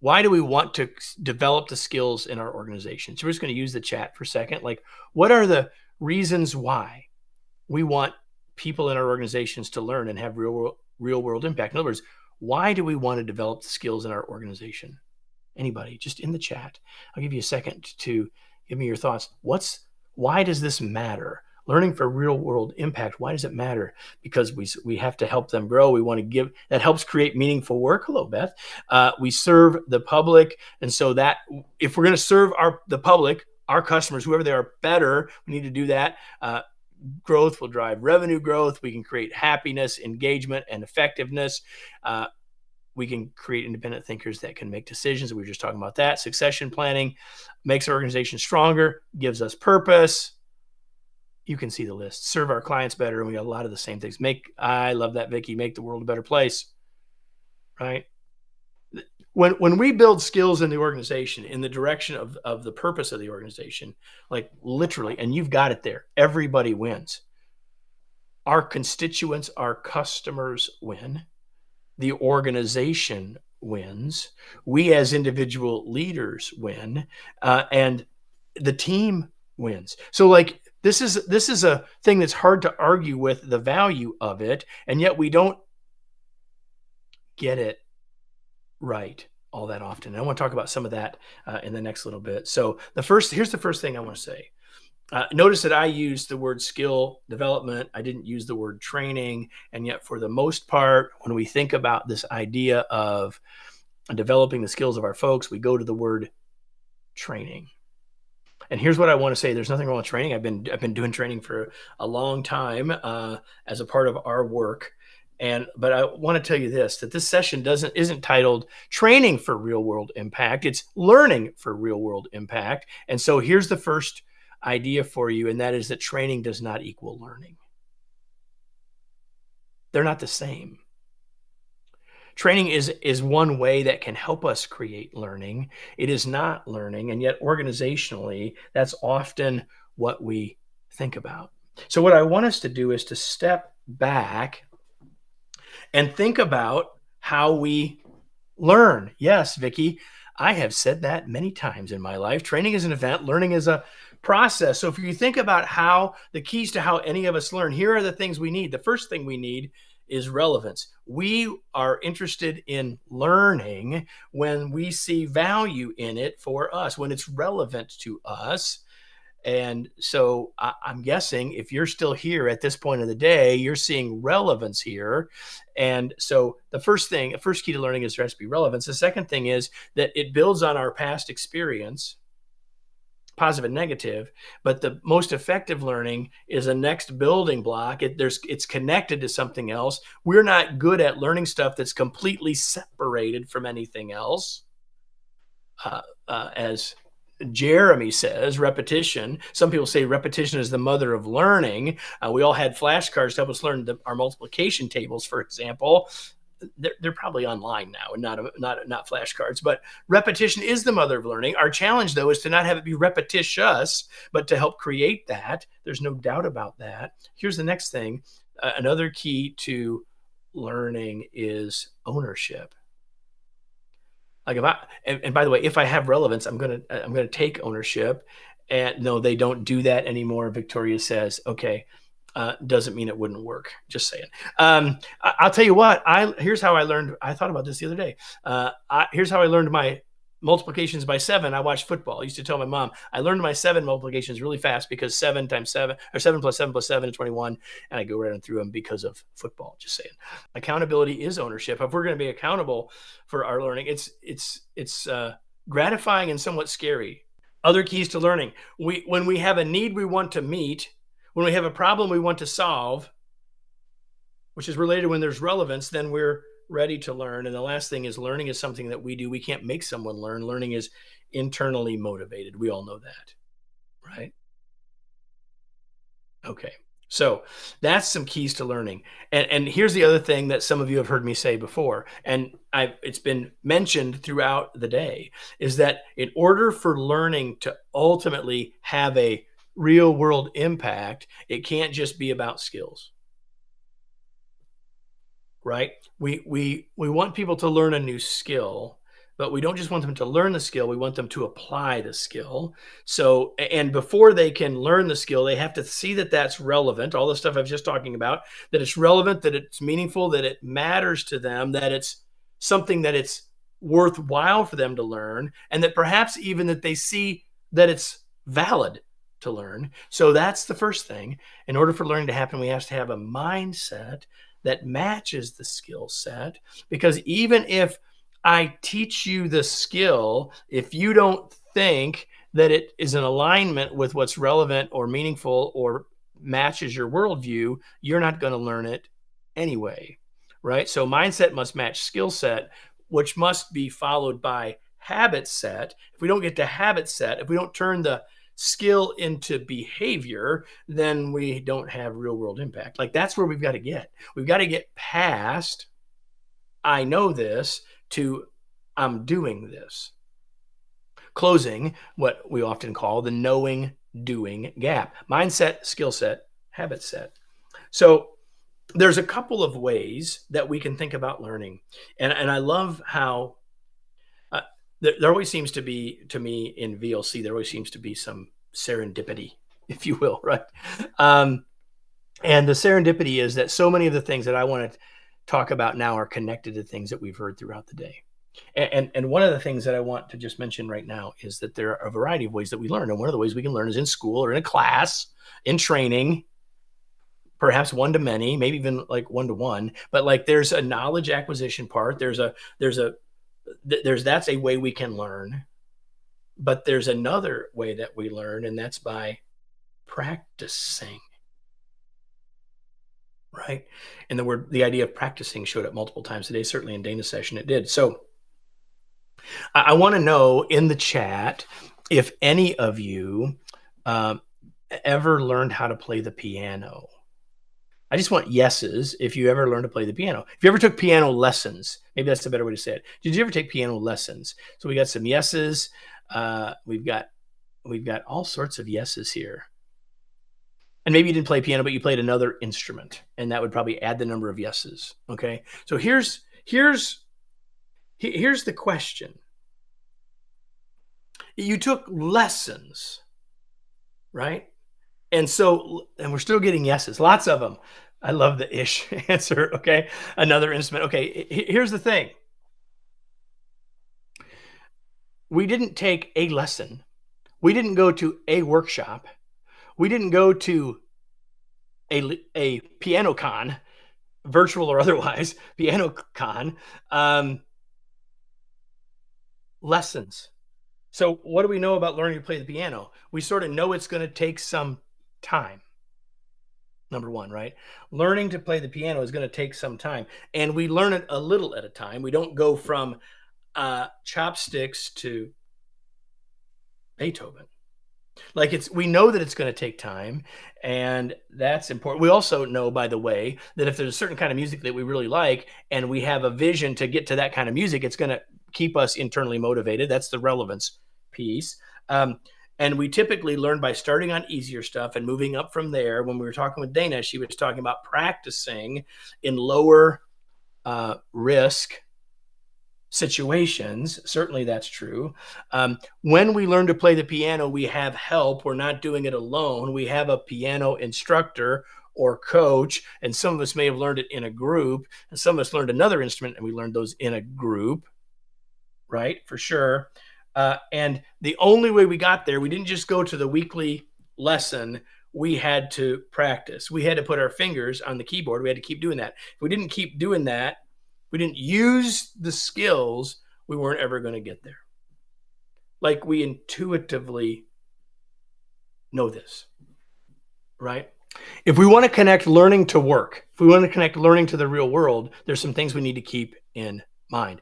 why do we want to develop the skills in our organization? So we're just going to use the chat for a second. Like, what are the reasons why we want people in our organizations to learn and have real world impact? In other words, why do we want to develop the skills in our organization? Anybody, just in the chat. I'll give you a second to give me your thoughts. Why does this matter? Learning for real world impact. Why does it matter? Because we have to help them grow. We want to give, that helps create meaningful work. Hello, Beth. We serve the public. And so that if we're going to serve the public, our customers, whoever they are, better, we need to do that. Growth will drive revenue growth. We can create happiness, engagement, and effectiveness. We can create independent thinkers that can make decisions. We were just talking about that. Succession planning makes our organization stronger, gives us purpose. You can see the list. Serve our clients better, and we got a lot of the same things. I love that, Vicki. Make the world a better place, right? When we build skills in the organization in the direction of the purpose of the organization, like literally, and you've got it there, everybody wins. Our constituents, our customers win. The organization wins. We as individual leaders win, and the team wins. So like this is a thing that's hard to argue with the value of it, and yet we don't get it right all that often. And I want to talk about some of that in the next little bit. So here's the first thing I want to say. Notice that I used the word skill development. I didn't use the word training. And yet for the most part, when we think about this idea of developing the skills of our folks, we go to the word training. And here's what I want to say. There's nothing wrong with training. I've been doing training for a long time as a part of our work. But I want to tell you this, that this session isn't titled Training for Real World Impact. It's Learning for Real World Impact. And so here's the first idea for you, and that is that training does not equal learning. They're not the same. Training is one way that can help us create learning. It is not learning, and yet organizationally, that's often what we think about. So what I want us to do is to step back and think about how we learn. Yes, Vicki, I have said that many times in my life. Training is an event, learning is a process. So if you think about how the keys to how any of us learn, here are the things we need. The first thing we need is relevance. We are interested in learning when we see value in it for us, when it's relevant to us. And so I'm guessing if you're still here at this point of the day, you're seeing relevance here. And so the first key to learning is there has to be relevance. The second thing is that it builds on our past experience, positive and negative, but the most effective learning is a next building block. It's connected to something else. We're not good at learning stuff that's completely separated from anything else. As Jeremy says, repetition. Some people say repetition is the mother of learning. We all had flashcards to help us learn our multiplication tables, for example. They're probably online now and not flashcards, but repetition is the mother of learning. Our challenge, though, is to not have it be repetitious, but to help create that. There's no doubt about that. Here's the next thing. Another key to learning is ownership. Like and by the way, if I have relevance, I'm gonna take ownership. And no, they don't do that anymore. Victoria says, okay. Doesn't mean it wouldn't work. Just saying. I'll tell you what. Here's how I learned. I thought about this the other day. Here's how I learned my multiplications by 7. I watched football. I used to tell my mom I learned my 7 multiplications really fast because 7 times 7 or 7 plus 7 plus 7 is 21, and I go right on through them because of football. Just saying. Accountability is ownership. If we're going to be accountable for our learning, it's gratifying and somewhat scary. Other keys to learning: when we have a need we want to meet. When we have a problem we want to solve, which is related when there's relevance, then we're ready to learn. And the last thing is learning is something that we do. We can't make someone learn. Learning is internally motivated. We all know that, right? Okay. So that's some keys to learning. And here's the other thing that some of you have heard me say before, and it's been mentioned throughout the day, is that in order for learning to ultimately have a real world impact, it can't just be about skills, right? We want people to learn a new skill, but we don't just want them to learn the skill, we want them to apply the skill. So, and before they can learn the skill, they have to see that that's relevant, all the stuff I was just talking about, that it's relevant, that it's meaningful, that it matters to them, that it's something that it's worthwhile for them to learn, and that perhaps even that they see that it's valid to learn. So that's the first thing. In order for learning to happen, we have to have a mindset that matches the skill set, because even if I teach you the skill, if you don't think that it is in alignment with what's relevant or meaningful or matches your worldview, you're not going to learn it anyway, right? So mindset must match skill set, which must be followed by habit set. If we don't get to habit set, if we don't turn the skill into behavior, then we don't have real world impact. Like, that's where we've got to get. We've got to get past I know this to I'm doing this. Closing what we often call the knowing doing gap. Mindset, skill set, habit set. So there's a couple of ways that we can think about learning. And I love how there always seems to be, to me in VLC, there always seems to be some serendipity, if you will, right? And the serendipity is that so many of the things that I want to talk about now are connected to things that we've heard throughout the day. And one of the things that I want to just mention right now is that there are a variety of ways that we learn. And one of the ways we can learn is in school or in a class, in training, perhaps one to many, maybe even like one to one. But like, there's a knowledge acquisition part. That's a way we can learn. But there's another way that we learn, and that's by practicing. Right? And the idea of practicing showed up multiple times today. Certainly in Dana's session, it did. So I want to know in the chat if any of you ever learned how to play the piano. I just want yeses if you ever learned to play the piano. If you ever took piano lessons, maybe that's a better way to say it. Did you ever take piano lessons? So we got some yeses. We've got all sorts of yeses here. And maybe you didn't play piano, but you played another instrument, and that would probably add the number of yeses. Okay. So here's the question. You took lessons, right? And we're still getting yeses, lots of them. I love the ish answer. Okay. Another instrument. Okay. Here's the thing. We didn't take a lesson. We didn't go to a workshop. We didn't go to a piano con, virtual or otherwise, piano con, lessons. So what do we know about learning to play the piano? We sort of know it's going to take some time. Number one, right? Learning to play the piano is going to take some time, and we learn it a little at a time. We don't go from chopsticks to Beethoven. Like, we know that it's going to take time, and that's important. We also know, by the way, that if there's a certain kind of music that we really like, and we have a vision to get to that kind of music, it's going to keep us internally motivated. That's the relevance piece. And we typically learn by starting on easier stuff and moving up from there. When we were talking with Dana, she was talking about practicing in lower risk situations. Certainly that's true. When we learn to play the piano, we have help. We're not doing it alone. We have a piano instructor or coach, and some of us may have learned it in a group, and some of us learned another instrument and we learned those in a group, right? For sure. And the only way we got there, we didn't just go to the weekly lesson. We had to practice. We had to put our fingers on the keyboard. We had to keep doing that. If we didn't keep doing that, we didn't use the skills, we weren't ever going to get there. Like, we intuitively know this, right? If we want to connect learning to work, if we want to connect learning to the real world, there's some things we need to keep in mind.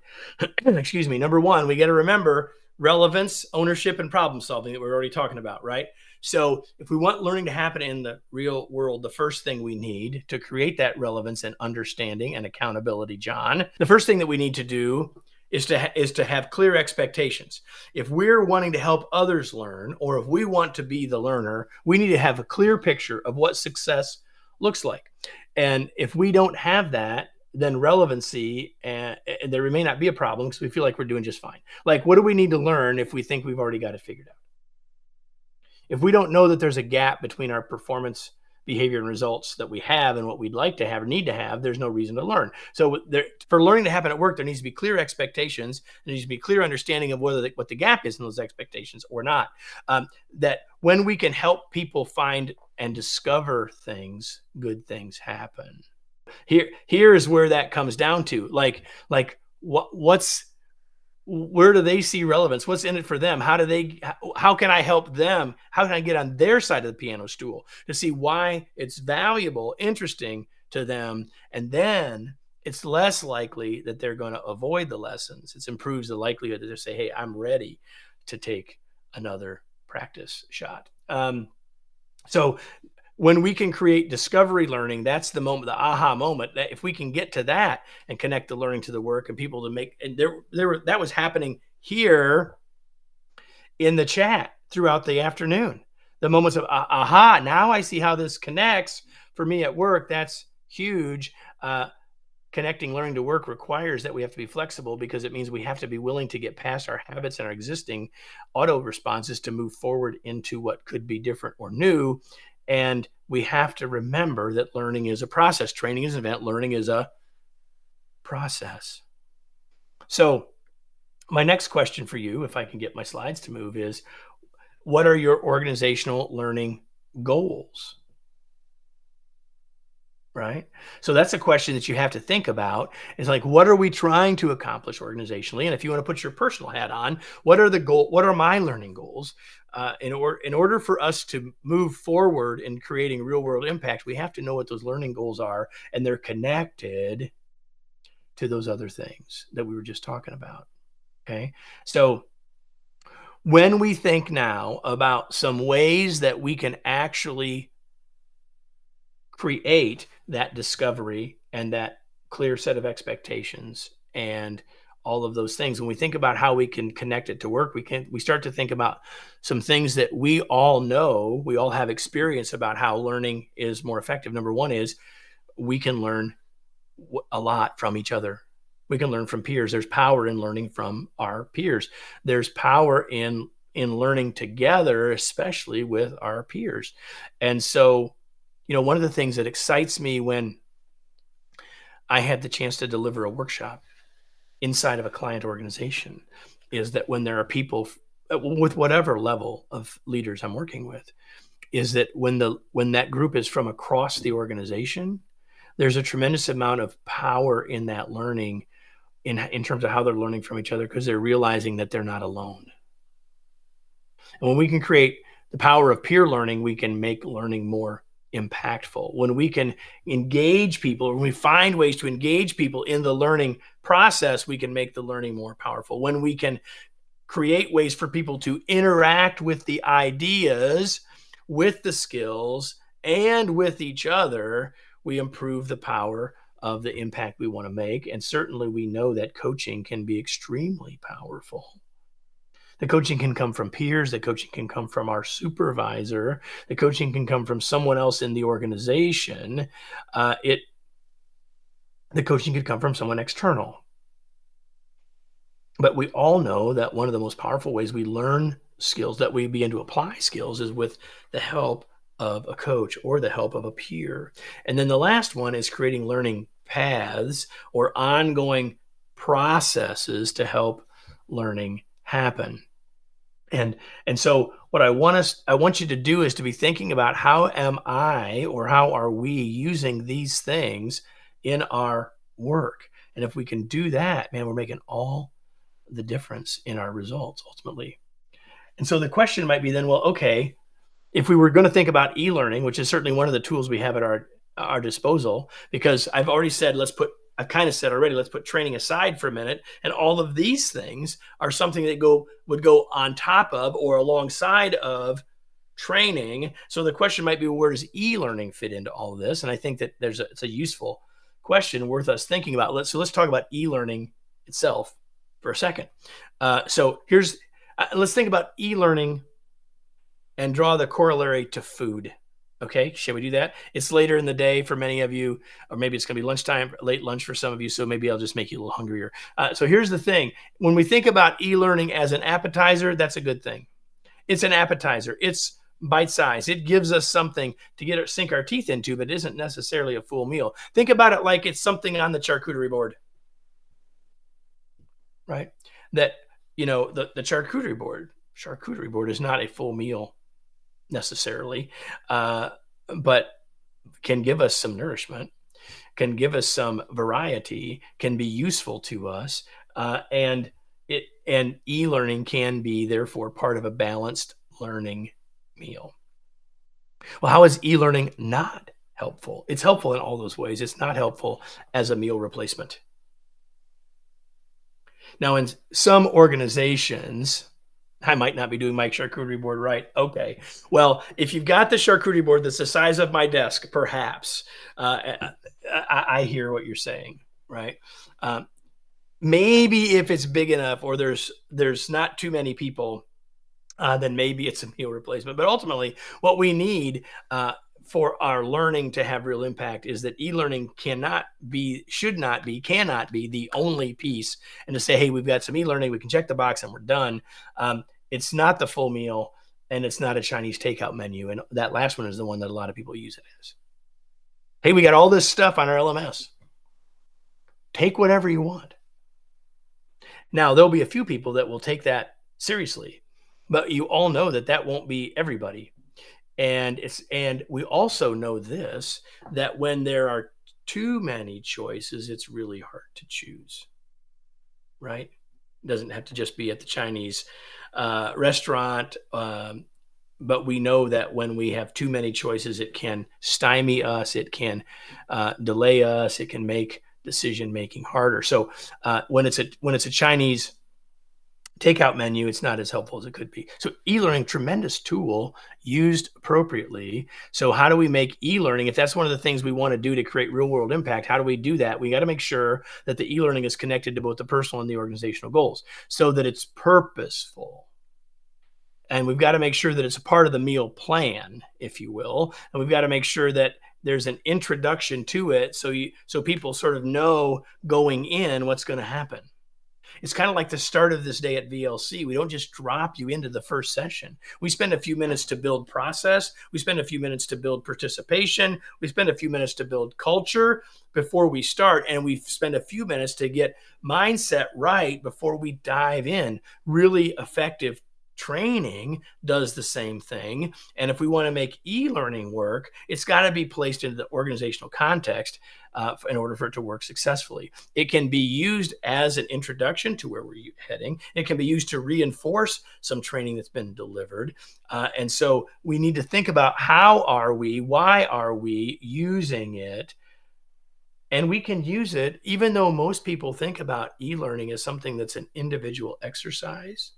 Excuse me. Number one, we got to remember relevance, ownership, and problem solving that we're already talking about, right? So if we want learning to happen in the real world, the first thing we need to create that relevance and understanding and accountability, John, the first thing that we need to do is to have clear expectations. If we're wanting to help others learn, or if we want to be the learner, we need to have a clear picture of what success looks like. And if we don't have that, then relevancy, and there may not be a problem because we feel like we're doing just fine. Like, what do we need to learn if we think we've already got it figured out? If we don't know that there's a gap between our performance, behavior, and results that we have and what we'd like to have or need to have, there's no reason to learn. So for learning to happen at work, there needs to be clear expectations. There needs to be clear understanding of what the gap is in those expectations or not. That when we can help people find and discover things, good things happen. Here's where that comes down to. Where do they see relevance? What's in it for them? How can I help them? How can I get on their side of the piano stool to see why it's valuable, interesting to them? And then it's less likely that they're going to avoid the lessons. It improves the likelihood that they say, hey, I'm ready to take another practice shot. So when we can create discovery learning, that's the moment, the aha moment. That if we can get to that and connect the learning to the work and people to make, and that was happening here in the chat throughout the afternoon. The moments of aha, now I see how this connects for me at work. That's huge. Connecting learning to work requires that we have to be flexible, because it means we have to be willing to get past our habits and our existing auto responses to move forward into what could be different or new. And we have to remember that learning is a process. Training is an event. Learning is a process. So my next question for you, if I can get my slides to move, is what are your organizational learning goals? Right? So that's a question that you have to think about. Is like, what are we trying to accomplish organizationally? And if you want to put your personal hat on, what are my learning goals? In order for us to move forward in creating real world impact, we have to know what those learning goals are, and they're connected to those other things that we were just talking about. Okay. So when we think now about some ways that we can actually create that discovery and that clear set of expectations and all of those things, when we think about how we can connect it to work, we start to think about some things that we all know, we all have experience about how learning is more effective. Number one is we can learn a lot from each other. We can learn from peers. There's power in learning from our peers. There's power in learning together, especially with our peers. And so, one of the things that excites me when I had the chance to deliver a workshop inside of a client organization is that when there are people with whatever level of leaders I'm working with, is that when that group is from across the organization, there's a tremendous amount of power in that learning in terms of how they're learning from each other, because they're realizing that they're not alone. And when we can create the power of peer learning, we can make learning more impactful. When we can engage people, when we find ways to engage people in the learning process, we can make the learning more powerful. When we can create ways for people to interact with the ideas, with the skills, and with each other, we improve the power of the impact we want to make. And certainly we know that coaching can be extremely powerful. The coaching can come from peers. The coaching can come from our supervisor. The coaching can come from someone else in the organization. The coaching could come from someone external. But we all know that one of the most powerful ways we learn skills, that we begin to apply skills, is with the help of a coach or the help of a peer. And then the last one is creating learning paths or ongoing processes to help learning happen. And so what I want you to do is to be thinking about, how am I, or how are we using these things in our work? And if we can do that, man, we're making all the difference in our results ultimately. And so the question might be then, well, okay, if we were going to think about e-learning, which is certainly one of the tools we have at our disposal, because I've already said, let's put training aside for a minute. And all of these things are something that would go on top of or alongside of training. So the question might be, where does e-learning fit into all of this? And I think that it's a useful question worth us thinking about. Let's talk about e-learning itself for a second. Let's think about e-learning and draw the corollary to food. Okay, shall we do that? It's later in the day for many of you, or maybe it's going to be lunchtime, late lunch for some of you. So maybe I'll just make you a little hungrier. So here's the thing: when we think about e-learning as an appetizer, that's a good thing. It's an appetizer. It's bite size. It gives us something to sink our teeth into, but isn't necessarily a full meal. Think about it like it's something on the charcuterie board, right? That the charcuterie board is not a full meal necessarily, uh, but can give us some nourishment, can give us some variety, can be useful to us, and e-learning can be therefore part of a balanced learning meal. Well, how is e-learning not helpful? It's helpful in all those ways. It's not helpful as a meal replacement. Now, in some organizations, I might not be doing my charcuterie board right. Okay. Well, if you've got the charcuterie board that's the size of my desk, perhaps I hear what you're saying, right? Um, Maybe if it's big enough, or there's not too many people, then maybe it's a meal replacement. But ultimately, what we need for our learning to have real impact is that e-learning cannot be, should not be, cannot be the only piece. And to say, hey, we've got some e-learning, we can check the box and we're done. It's not the full meal, and it's not a Chinese takeout menu. And that last one is the one that a lot of people use it as. Hey, we got all this stuff on our LMS. Take whatever you want. Now, there'll be a few people that will take that seriously, but you all know that that won't be everybody. And we also know this, that when there are too many choices, it's really hard to choose, right? It doesn't have to just be at the Chinese restaurant, but we know that when we have too many choices, it can stymie us, it can delay us, it can make decision making harder. So when it's a Chinese takeout menu, it's not as helpful as it could be. So e-learning, tremendous tool used appropriately. So how do we make e-learning, if that's one of the things we want to do to create real world impact, how do we do that? We got to make sure that the e-learning is connected to both the personal and the organizational goals so that it's purposeful. And we've got to make sure that it's a part of the meal plan, if you will. And we've got to make sure that there's an introduction to it so people sort of know going in what's going to happen. It's kind of like the start of this day at VLC. We don't just drop you into the first session. We spend a few minutes to build process. We spend a few minutes to build participation. We spend a few minutes to build culture before we start. And we spend a few minutes to get mindset right before we dive in. Really effective training does the same thing. And if we want to make e-learning work, it's got to be placed into the organizational context in order for it to work successfully. It can be used as an introduction to where we're heading. It can be used to reinforce some training that's been delivered. And so we need to think about why are we using it? And we can use it, even though most people think about e-learning as something that's an individual exercise.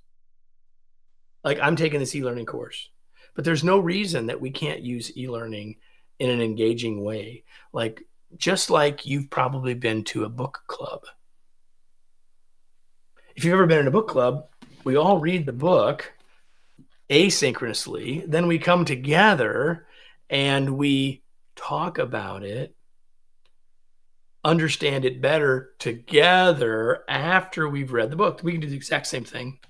Like, I'm taking this e-learning course, but there's no reason that we can't use e-learning in an engaging way. Like, just like you've probably been to a book club. If you've ever been in a book club, we all read the book asynchronously, then we come together and we talk about it, understand it better together after we've read the book. We can do the exact same thing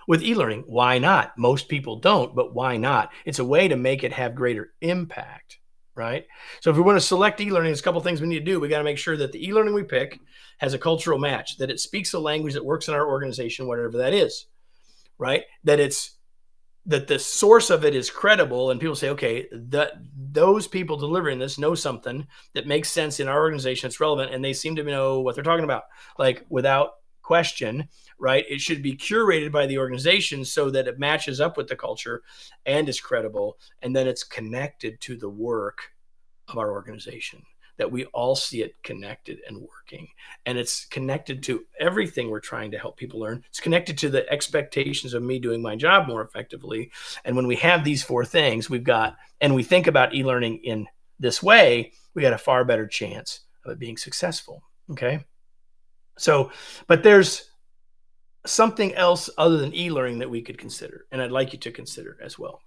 with e-learning. Why not? Most people don't, but why not? It's a way to make it have greater impact, right? So if we want to select e-learning, there's a couple things we need to do. We got to make sure that the e-learning we pick has a cultural match, that it speaks a language that works in our organization, whatever that is, right? That the source of it is credible, and people say, okay, those people delivering this know something that makes sense in our organization, it's relevant, and they seem to know what they're talking about, like, without question, right? It should be curated by the organization so that it matches up with the culture and is credible, and then it's connected to the work of our organization, that we all see it connected and working. And it's connected to everything we're trying to help people learn. It's connected to the expectations of me doing my job more effectively. And when we have these four things, and we think about e-learning in this way, we got a far better chance of it being successful. Okay. So, but there's something else other than e-learning that we could consider, and I'd like you to consider as well.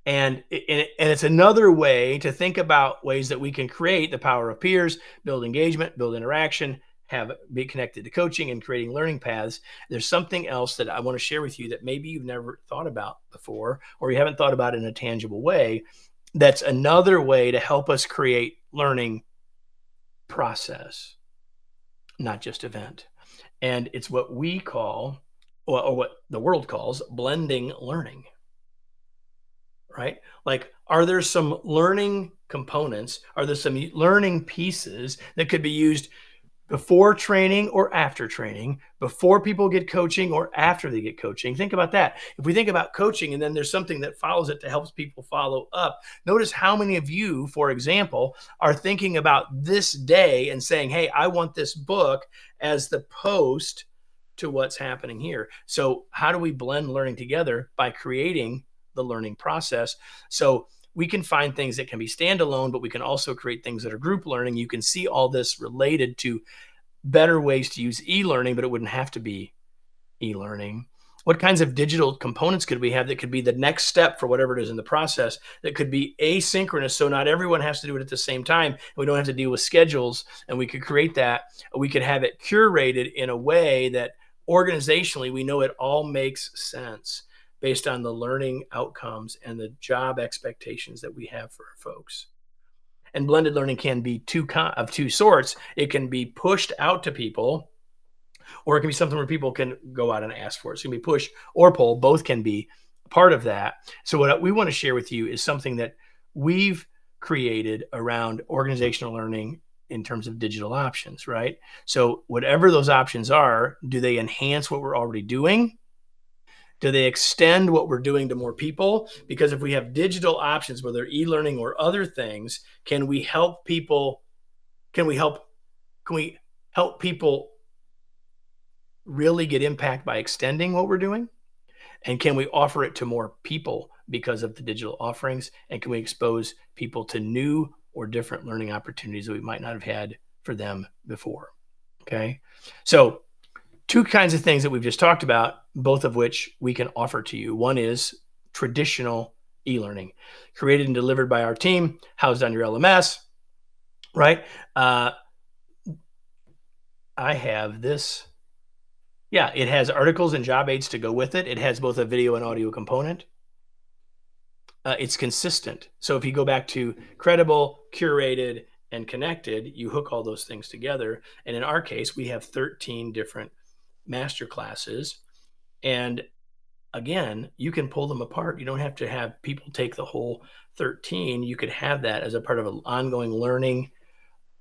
And it's another way to think about ways that we can create the power of peers, build engagement, build interaction, have be connected to coaching and creating learning paths. There's something else that I want to share with you that maybe you've never thought about before, or you haven't thought about in a tangible way. That's another way to help us create learning process, not just event. And it's what we call, or what the world calls, blending learning. Right? Like, are there some learning components? Are there some learning pieces that could be used before training or after training, before people get coaching or after they get coaching? Think about that. If we think about coaching and then there's something that follows it to help people follow up, notice how many of you, for example, are thinking about this day and saying, hey, I want this book as the post to what's happening here. So, how do we blend learning together? By creating the learning process. So we can find things that can be standalone, but we can also create things that are group learning. You can see all this related to better ways to use e-learning, but it wouldn't have to be e-learning. What kinds of digital components could we have that could be the next step for whatever it is in the process, that could be asynchronous, so not everyone has to do it at the same time? We don't have to deal with schedules, and we could create that. We could have it curated in a way that organizationally we know it all makes sense based on the learning outcomes and the job expectations that we have for our folks. And blended learning can be of two sorts. It can be pushed out to people, or it can be something where people can go out and ask for it. So it can be push or pull. Both can be part of that. So what we want to share with you is something that we've created around organizational learning in terms of digital options, right? So whatever those options are, do they enhance what we're already doing? Do they extend what we're doing to more people? Because if we have digital options, whether e-learning or other things, can we help people? Can we help people really get impact by extending what we're doing? And can we offer it to more people because of the digital offerings? And can we expose people to new or different learning opportunities that we might not have had for them before? Okay. So two kinds of things that we've just talked about, both of which we can offer to you. One is traditional e-learning, created and delivered by our team, housed on your LMS, right? I have this. Yeah, it has articles and job aids to go with it. It has both a video and audio component. It's consistent. So if you go back to credible, curated, and connected, you hook all those things together. And in our case, we have 13 different master classes. And again, you can pull them apart. You don't have to have people take the whole 13. You could have that as a part of an ongoing learning,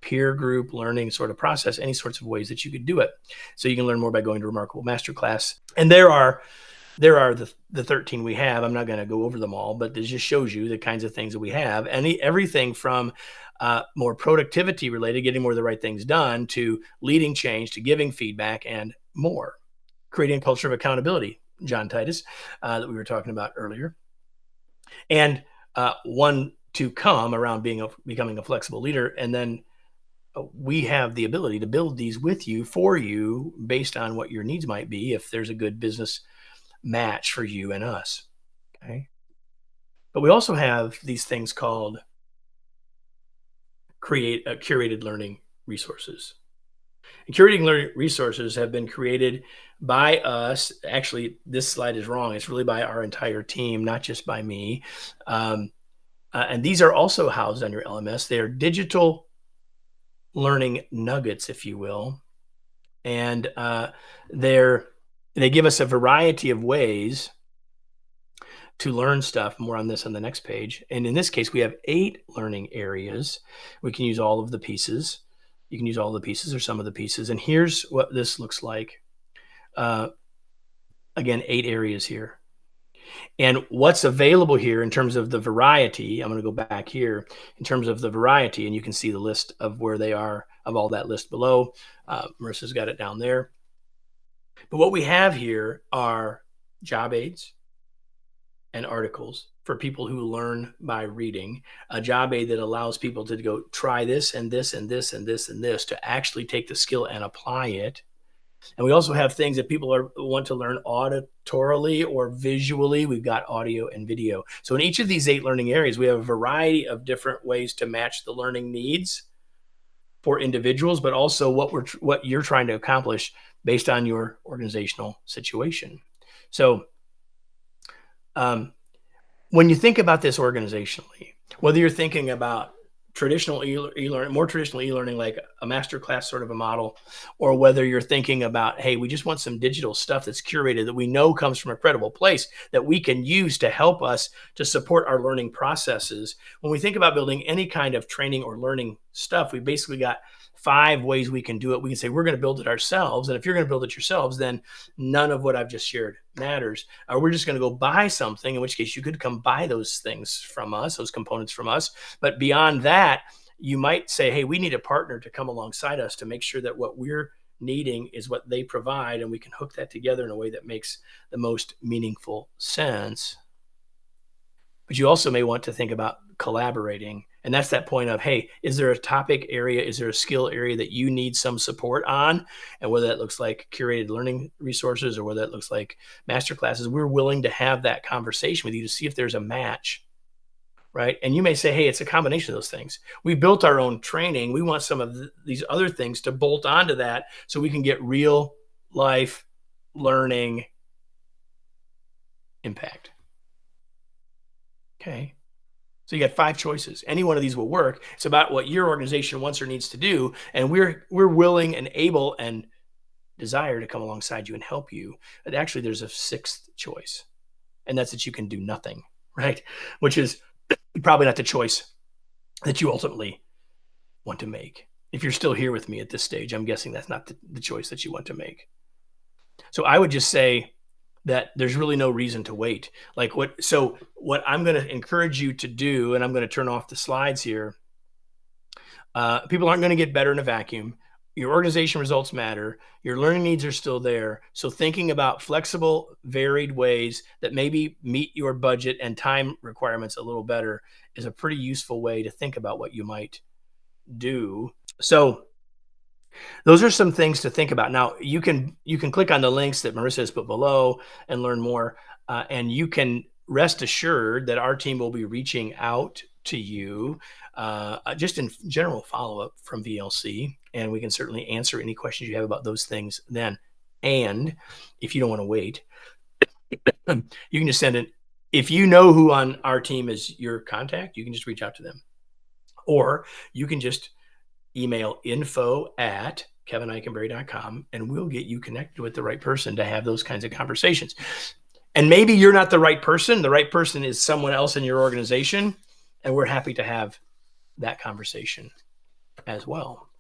peer group learning sort of process, any sorts of ways that you could do it. So you can learn more by going to Remarkable Masterclass. And there are the 13 we have. I'm not going to go over them all, but this just shows you the kinds of things that we have. And everything from more productivity related, getting more of the right things done, to leading change, to giving feedback, and more. Creating a culture of accountability, John Titus, that we were talking about earlier. And one to come around becoming a flexible leader. And then we have the ability to build these with you, for you, based on what your needs might be, if there's a good business match for you and us. Okay. But we also have these things called curated learning resources. And curating learning resources have been created by us. Actually, this slide is wrong. It's really by our entire team, not just by me. And these are also housed on your LMS. They are digital learning nuggets, if you will. And they give us a variety of ways to learn stuff. More on this on the next page. And in this case, we have 8 learning areas. We can use all of the pieces. You can use all the pieces or some of the pieces. And here's what this looks like. Again, 8 areas here. And what's available here in terms of the variety, I'm going to go back here in terms of the variety, and you can see the list of where they are, of all that list below. Marissa's got it down there. But what we have here are job aids and articles for people who learn by reading, a job aid that allows people to go try this and this and this and this and this to actually take the skill and apply it. And we also have things that people want to learn auditorily or visually. We've got audio and video. So in each of these 8 learning areas, we have a variety of different ways to match the learning needs for individuals, but also what you're trying to accomplish based on your organizational situation. So when you think about this organizationally, whether you're thinking about traditional e-learning, more traditional e-learning, like a masterclass sort of a model, or whether you're thinking about, hey, we just want some digital stuff that's curated that we know comes from a credible place that we can use to help us to support our learning processes. When we think about building any kind of training or learning stuff, we basically got 5 ways we can do it. We can say we're going to build it ourselves. And if you're going to build it yourselves, then none of what I've just shared matters. Or we're just going to go buy something, in which case you could come buy those things from us, those components from us. But beyond that, you might say, hey, we need a partner to come alongside us to make sure that what we're needing is what they provide, and we can hook that together in a way that makes the most meaningful sense. But you also may want to think about collaborating. And that's that point of, hey, is there a topic area? Is there a skill area that you need some support on? And whether that looks like curated learning resources or whether that looks like master classes, we're willing to have that conversation with you to see if there's a match, right? And you may say, hey, it's a combination of those things. We built our own training. We want some of these other things to bolt onto that so we can get real life learning impact. Okay. So you got 5 choices. Any one of these will work. It's about what your organization wants or needs to do. And we're willing and able and desire to come alongside you and help you. But actually, there's a 6th choice. And that's that you can do nothing, right? Which is probably not the choice that you ultimately want to make. If you're still here with me at this stage, I'm guessing that's not the choice that you want to make. So I would just say that there's really no reason to wait. So what I'm going to encourage you to do, and I'm going to turn off the slides here. People aren't going to get better in a vacuum. Your organization results matter. Your learning needs are still there. So thinking about flexible, varied ways that maybe meet your budget and time requirements a little better is a pretty useful way to think about what you might do. So those are some things to think about. Now, you can click on the links that Marissa has put below and learn more. And you can rest assured that our team will be reaching out to you just in general follow-up from VLC. And we can certainly answer any questions you have about those things then. And if you don't want to wait, you can just send it. If you know who on our team is your contact, you can just reach out to them. Or you can just email info@kevineikenberry.com and we'll get you connected with the right person to have those kinds of conversations. And maybe you're not the right person. The right person is someone else in your organization. And we're happy to have that conversation as well.